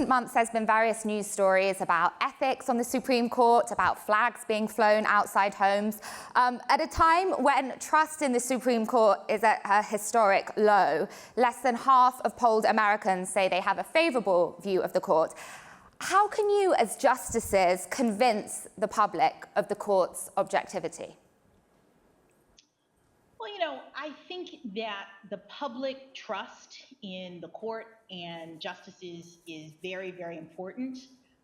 recent months, there's been various news stories about ethics on the Supreme Court, about flags being flown outside homes. At a time when trust in the Supreme Court is at a historic low, less than half of polled Americans say they have a favorable view of the court. How can you, as justices, convince the public of the court's objectivity? Well, I think that the public trust in the court and justices is very, very important.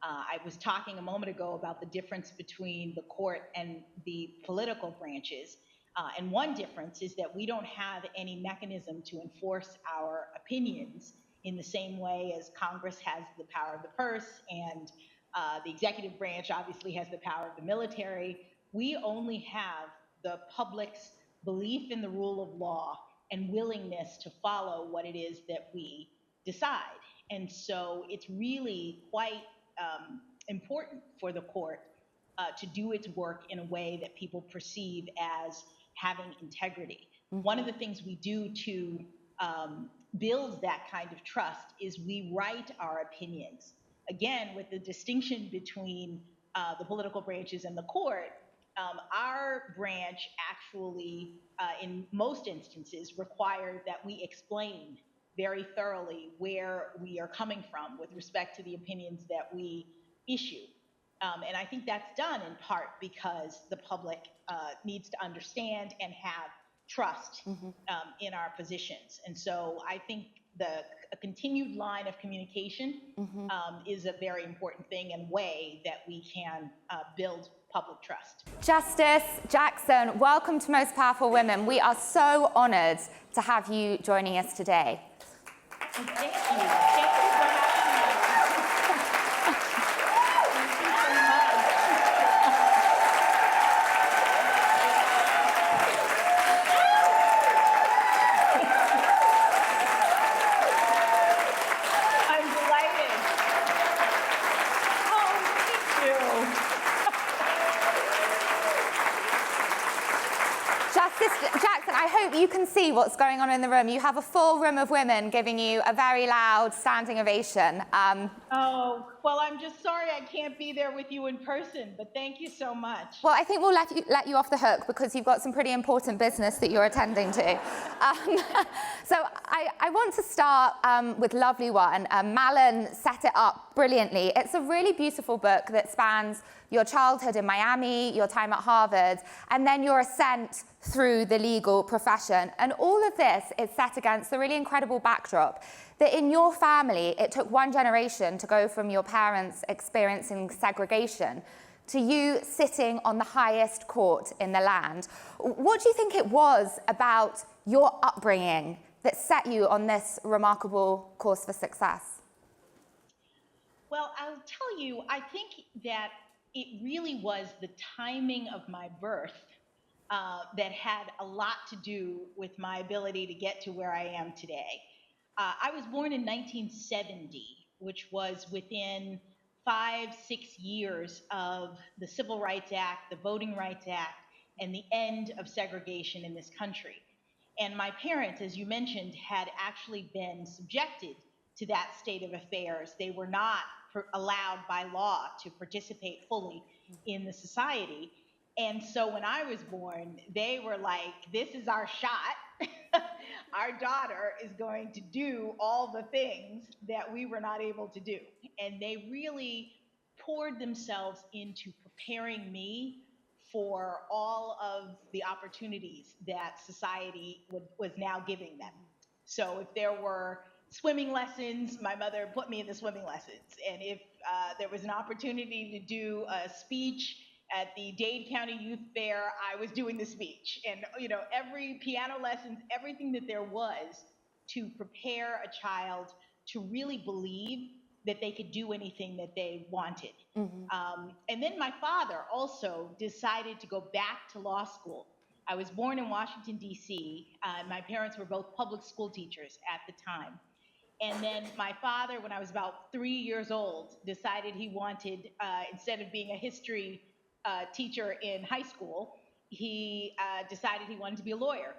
I was talking a moment ago about the difference between the court and the political branches. And one difference is that we don't have any mechanism to enforce our opinions in the same way as Congress has the power of the purse, and the executive branch obviously has the power of the military. We only have the public's belief in the rule of law and willingness to follow what it is that we decide. And so it's really quite important for the court to do its work in a way that people perceive as having integrity. Mm-hmm. One of the things we do to build that kind of trust is we write our opinions. Again, with the distinction between the political branches and the court, our branch actually, in most instances, requires that we explain very thoroughly where we are coming from with respect to the opinions that we issue. And I think that's done in part because the public needs to understand and have trust in our positions. And so I think a continued line of communication is a very important thing and way that we can build public trust. Justice Jackson, welcome to Most Powerful Women. We are so honored to have you joining us today. Thank you. Thank you for having me. Jackson, I hope you can see what's going on in the room. You have a full room of women giving you a very loud standing ovation. Oh, well, I'm just sorry I can't be there with you in person, but thank you so much. Well, I think we'll let you off the hook because you've got some pretty important business that you're attending to. So I want to start with Lovely One. Malin set it up brilliantly. It's a really beautiful book that spans your childhood in Miami, your time at Harvard, and then your ascent through the legal profession. And all of this is set against the really incredible backdrop that in your family, it took one generation to go from your parents experiencing segregation to you sitting on the highest court in the land. What do you think it was about your upbringing that set you on this remarkable course for success? Well, I'll tell you, I think that it really was the timing of my birth that had a lot to do with my ability to get to where I am today. I was born in 1970, which was within 5-6 years of the Civil Rights Act, the Voting Rights Act, and the end of segregation in this country. And my parents, as you mentioned, had actually been subjected to that state of affairs. They were not allowed by law to participate fully in the society. And so when I was born, they were like, this is our shot. Our daughter is going to do all the things that we were not able to do. And they really poured themselves into preparing me for all of the opportunities that society was now giving them. So if there were swimming lessons, my mother put me in the swimming lessons. And if there was an opportunity to do a speech at the Dade County Youth Fair, I was doing the speech. And every piano lessons, everything that there was to prepare a child to really believe that they could do anything that they wanted. And then my father also decided to go back to law school. I was born in Washington, D.C. My parents were both public school teachers at the time. And then my father, when I was about 3 years old, decided he wanted, instead of being a history teacher in high school, he decided he wanted to be a lawyer.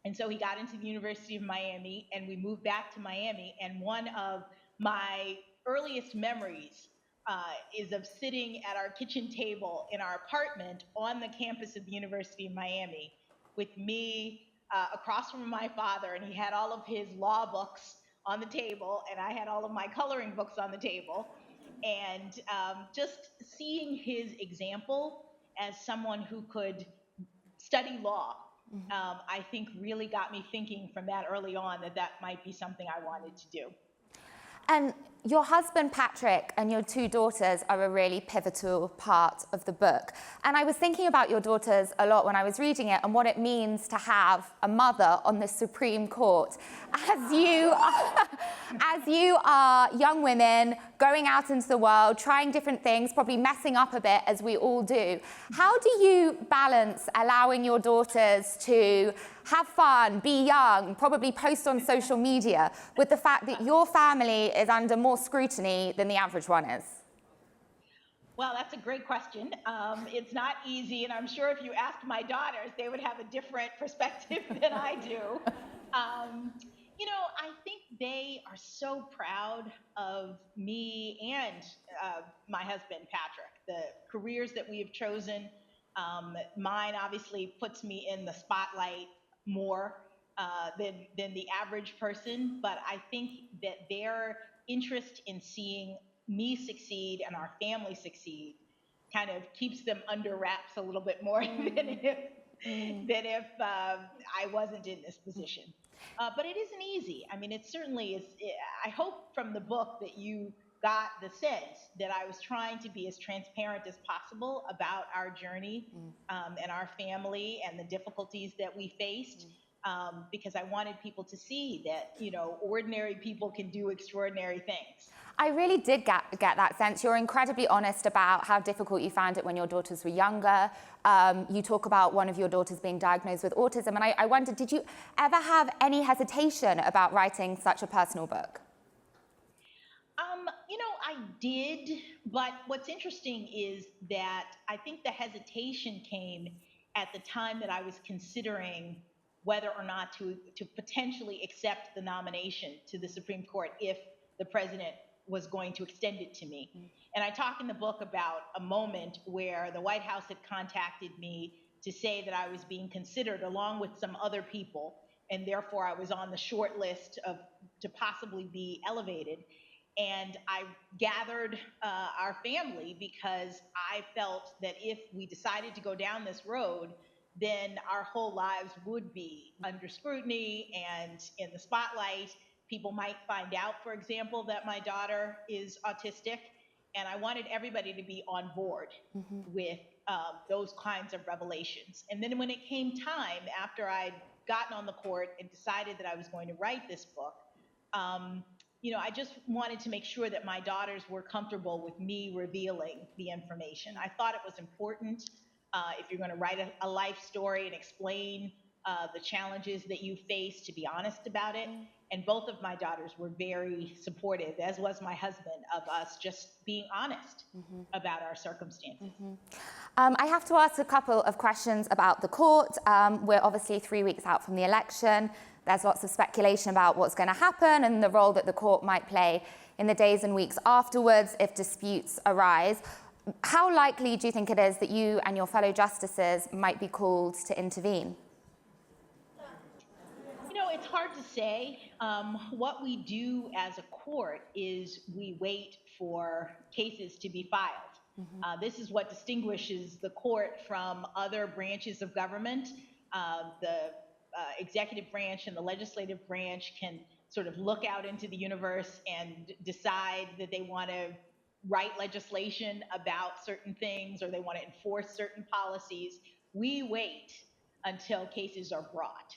And so he got into the University of Miami, and we moved back to Miami. And one of my earliest memories is of sitting at our kitchen table in our apartment on the campus of the University of Miami with me across from my father, and he had all of his law books on the table, and I had all of my coloring books on the table. And just seeing his example as someone who could study law, I think really got me thinking from that early on that might be something I wanted to do. And your husband, Patrick, and your two daughters are a really pivotal part of the book. And I was thinking about your daughters a lot when I was reading it and what it means to have a mother on the Supreme Court. As you are young women going out into the world, trying different things, probably messing up a bit, as we all do. How do you balance allowing your daughters to have fun, be young, probably post on social media, with the fact that your family is under more scrutiny than the average one is? Well, that's a great question. It's not easy, and I'm sure if you asked my daughters, they would have a different perspective than I do. You know, I think they are so proud of me and my husband, Patrick. The careers that we have chosen, mine obviously puts me in the spotlight more than the average person, but I think that their interest in seeing me succeed and our family succeed kind of keeps them under wraps a little bit more than if I wasn't in this position. But it isn't easy. I mean, it certainly is. I hope from the book that you got the sense that I was trying to be as transparent as possible about our journey and our family and the difficulties that we faced, because I wanted people to see that, you know, ordinary people can do extraordinary things. I really did get that sense. You're incredibly honest about how difficult you found it when your daughters were younger. You talk about one of your daughters being diagnosed with autism. And I wondered, did you ever have any hesitation about writing such a personal book? You know, I did. But what's interesting is that I think the hesitation came at the time that I was considering whether or not to potentially accept the nomination to the Supreme Court if the president was going to extend it to me. And I talk in the book about a moment where the White House had contacted me to say that I was being considered along with some other people, and therefore I was on the short list to possibly be elevated. And I gathered our family because I felt that if we decided to go down this road, then our whole lives would be under scrutiny and in the spotlight. People might find out, for example, that my daughter is autistic, and I wanted everybody to be on board with those kinds of revelations. And then when it came time, after I'd gotten on the court and decided that I was going to write this book, you know, I just wanted to make sure that my daughters were comfortable with me revealing the information. I thought it was important if you're going to write a life story and explain the challenges that you face, to be honest about it. And both of my daughters were very supportive, as was my husband, of us just being honest about our circumstances. I have to ask a couple of questions about the court. We're obviously 3 weeks out from the election. There's lots of speculation about what's going to happen and the role that the court might play in the days and weeks afterwards if disputes arise. How likely do you think it is that you and your fellow justices might be called to intervene? You know, it's hard to say. What we do as a court is we wait for cases to be filed. This is what distinguishes the court from other branches of government. The executive branch and the legislative branch can sort of look out into the universe and decide that they want to write legislation about certain things or they want to enforce certain policies. We wait until cases are brought.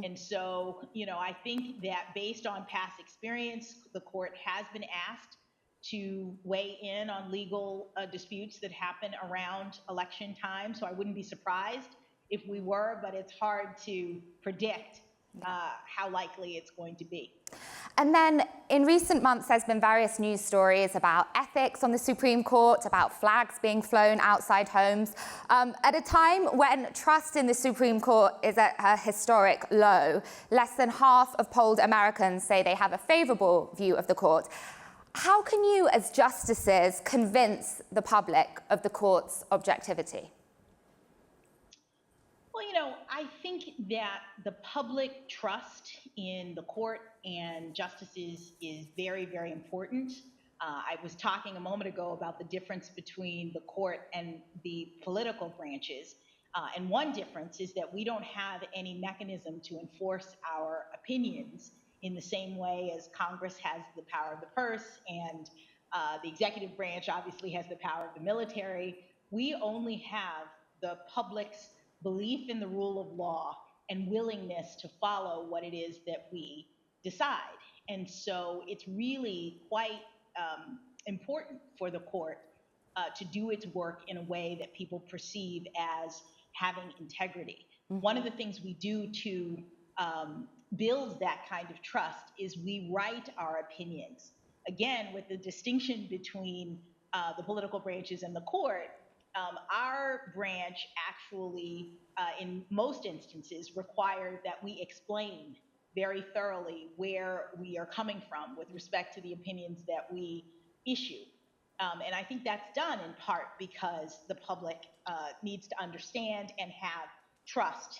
And so, you know, I think that based on past experience, the court has been asked to weigh in on legal disputes that happen around election time. So I wouldn't be surprised if we were, but it's hard to predict how likely it's going to be. And then in recent months, there's been various news stories about ethics on the Supreme Court, about flags being flown outside homes. At a time when trust in the Supreme Court is at a historic low, less than half of polled Americans say they have a favorable view of the court. How can you, as justices, convince the public of the court's objectivity? Well, I think that the public trust in the court and justices is very, very important. I was talking a moment ago about the difference between the court and the political branches. And one difference is that we don't have any mechanism to enforce our opinions in the same way as Congress has the power of the purse, and the executive branch obviously has the power of the military. We only have the public's belief in the rule of law and willingness to follow what it is that we decide. And so it's really quite important for the court to do its work in a way that people perceive as having integrity. Mm-hmm. One of the things we do to build that kind of trust is we write our opinions. Again, with the distinction between the political branches and the court, our branch actually, in most instances, required that we explain very thoroughly where we are coming from with respect to the opinions that we issue. And I think that's done in part because the public needs to understand and have trust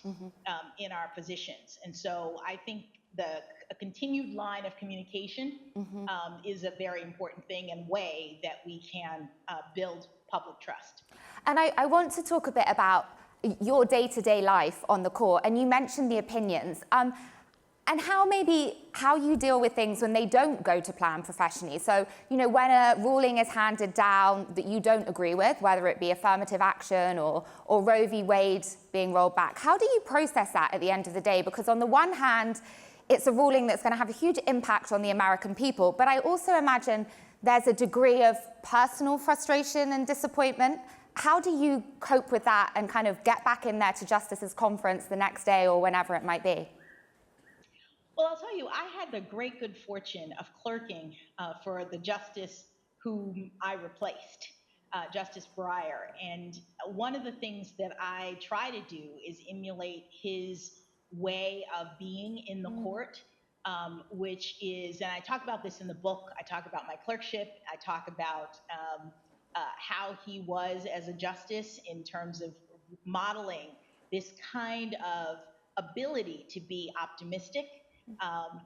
in our positions. And so I think a continued line of communication is a very important thing and way that we can build public trust. And I want to talk a bit about your day-to-day life on the court, and you mentioned the opinions, and how you deal with things when they don't go to plan professionally. So, when a ruling is handed down that you don't agree with, whether it be affirmative action or Roe v. Wade being rolled back, how do you process that at the end of the day? Because on the one hand, it's a ruling that's going to have a huge impact on the American people, but I also imagine there's a degree of personal frustration and disappointment. How do you cope with that and kind of get back in there to Justices Conference the next day or whenever it might be? Well, I'll tell you, I had the great good fortune of clerking for the justice whom I replaced, Justice Breyer. And one of the things that I try to do is emulate his way of being in the court, which is, and I talk about this in the book, I talk about my clerkship, I talk about how he was as a justice in terms of modeling this kind of ability to be optimistic,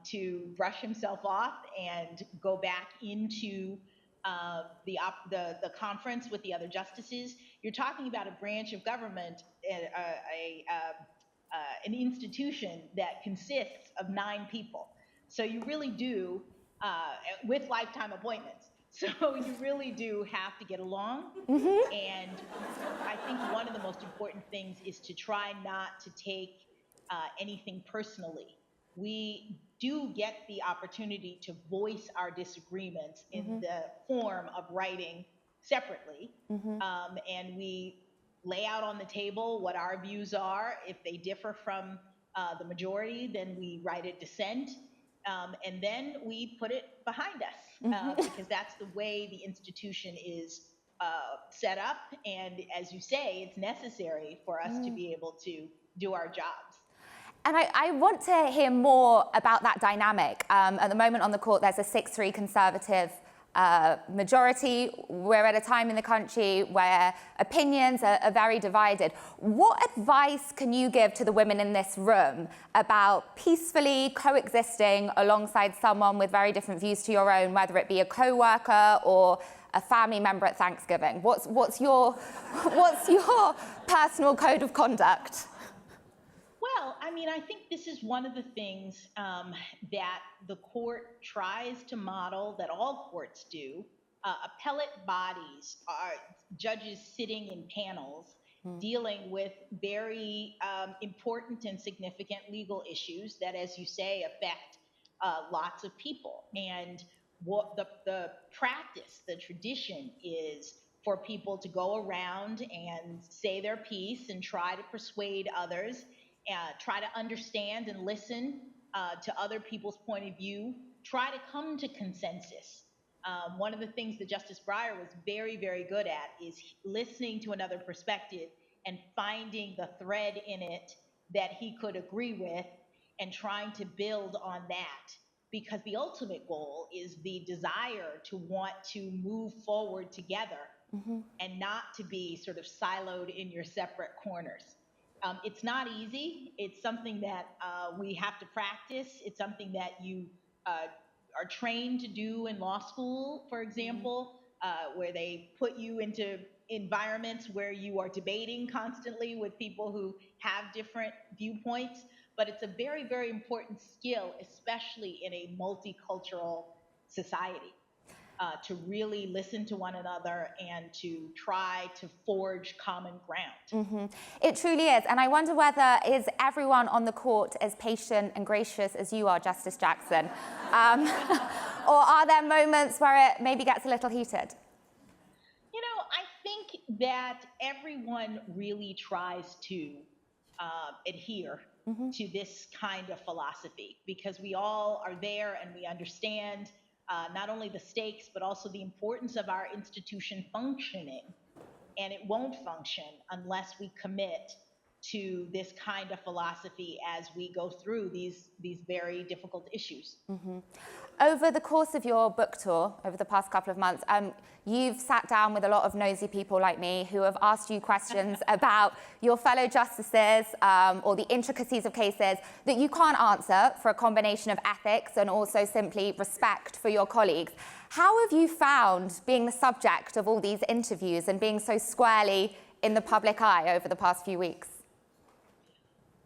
to brush himself off and go back into the conference with the other justices. You're talking about a branch of government, an institution that consists of 9 people. So you really do, with lifetime appointments. So you really do have to get along. And I think one of the most important things is to try not to take anything personally. We do get the opportunity to voice our disagreements in the form of writing separately. And we lay out on the table what our views are. If they differ from the majority, then we write a dissent. And then we put it behind us because that's the way the institution is set up. And as you say, it's necessary for us to be able to do our jobs. And I want to hear more about that dynamic. At the moment on the court, there's a 6-3 Conservative majority. We're at a time in the country where opinions are very divided. What advice can you give to the women in this room about peacefully coexisting alongside someone with very different views to your own, whether it be a co-worker or a family member at Thanksgiving? What's your personal code of conduct? Well, I mean, I think this is one of the things that the court tries to model, that all courts do. Appellate bodies are judges sitting in panels dealing with very important and significant legal issues that, as you say, affect lots of people. And what the practice, the tradition is for people to go around and say their piece and try to persuade others, try to understand and listen to other people's point of view, try to come to consensus. One of the things that Justice Breyer was very, very good at is listening to another perspective and finding the thread in it that he could agree with and trying to build on that. because the ultimate goal is the desire to want to move forward together and not to be sort of siloed in your separate corners. It's not easy. It's something that we have to practice. It's something that you are trained to do in law school, for example, where they put you into environments where you are debating constantly with people who have different viewpoints. But it's a very, very important skill, especially in a multicultural society, to really listen to one another and to try to forge common ground. It truly is. And I wonder whether is everyone on the court as patient and gracious as you are, Justice Jackson? Or are there moments where it maybe gets a little heated? You know, I think that everyone really tries to adhere to this kind of philosophy, because we all are there and we understand not only the stakes, but also the importance of our institution functioning. And it won't function unless we commit to this kind of philosophy as we go through these very difficult issues. Over the course of your book tour, over the past couple of months, you've sat down with a lot of nosy people like me who have asked you questions about your fellow justices or the intricacies of cases that you can't answer for a combination of ethics and also simply respect for your colleagues. How have you found being the subject of all these interviews and being so squarely in the public eye over the past few weeks?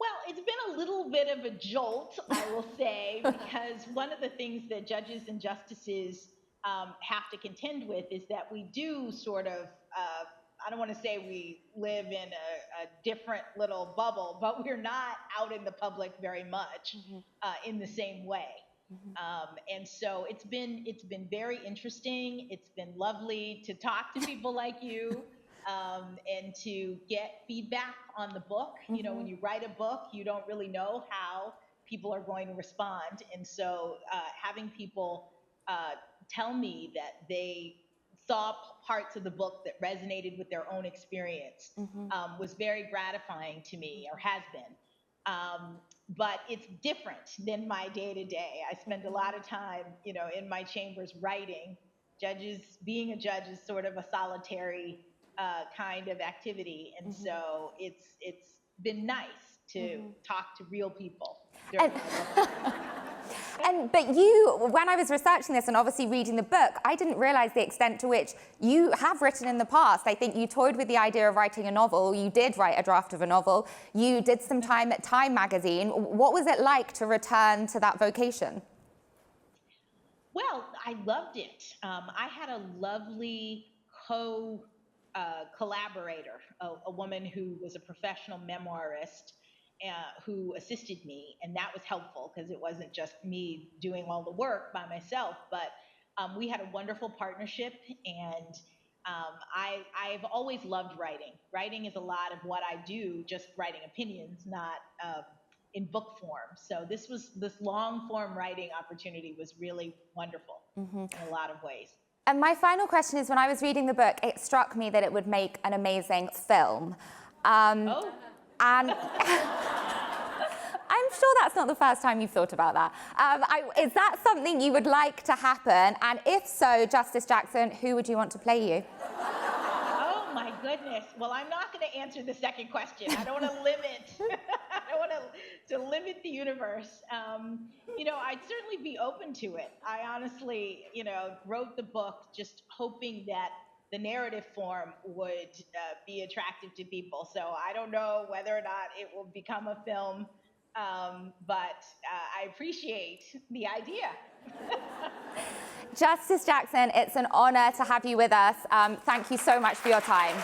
Well, it's been a little bit of a jolt, I will say, because one of the things that judges and justices have to contend with is that we do sort of, I don't want to say we live in a different little bubble, but we're not out in the public very much in the same way. And so it's been very interesting. It's been lovely to talk to people like you. And to get feedback on the book. You know, when you write a book, you don't really know how people are going to respond. And so having people tell me that they saw parts of the book that resonated with their own experience was very gratifying to me, or has been. But it's different than my day-to-day. I spend a lot of time, you know, in my chambers writing. Being a judge is sort of a solitary kind of activity, and so it's been nice to talk to real people. But you, when I was researching this and obviously reading the book, I didn't realize the extent to which you have written in the past. I think you toyed with the idea of writing a novel. You did write a draft of a novel. You did some time at Time magazine. What was it like to return to that vocation? Well, I loved it. I had a lovely collaborator, a woman who was a professional memoirist who assisted me, and that was helpful because it wasn't just me doing all the work by myself, but we had a wonderful partnership, and I've always loved writing. Writing is a lot of what I do, just writing opinions, not in book form. So this long form writing opportunity was really wonderful in a lot of ways. And my final question is, when I was reading the book, it struck me that it would make an amazing film. And I'm sure that's not the first time you've thought about that. Is that something you would like to happen? And if so, Justice Jackson, who would you want to play you? Oh my goodness. Well, I'm not going to answer the second question. I don't want to limit. I don't want to limit the universe. You know, I'd certainly be open to it. I honestly, you know, wrote the book just hoping that the narrative form would be attractive to people. So I don't know whether or not it will become a film, but I appreciate the idea. Justice Jackson, it's an honor to have you with us. Thank you so much for your time.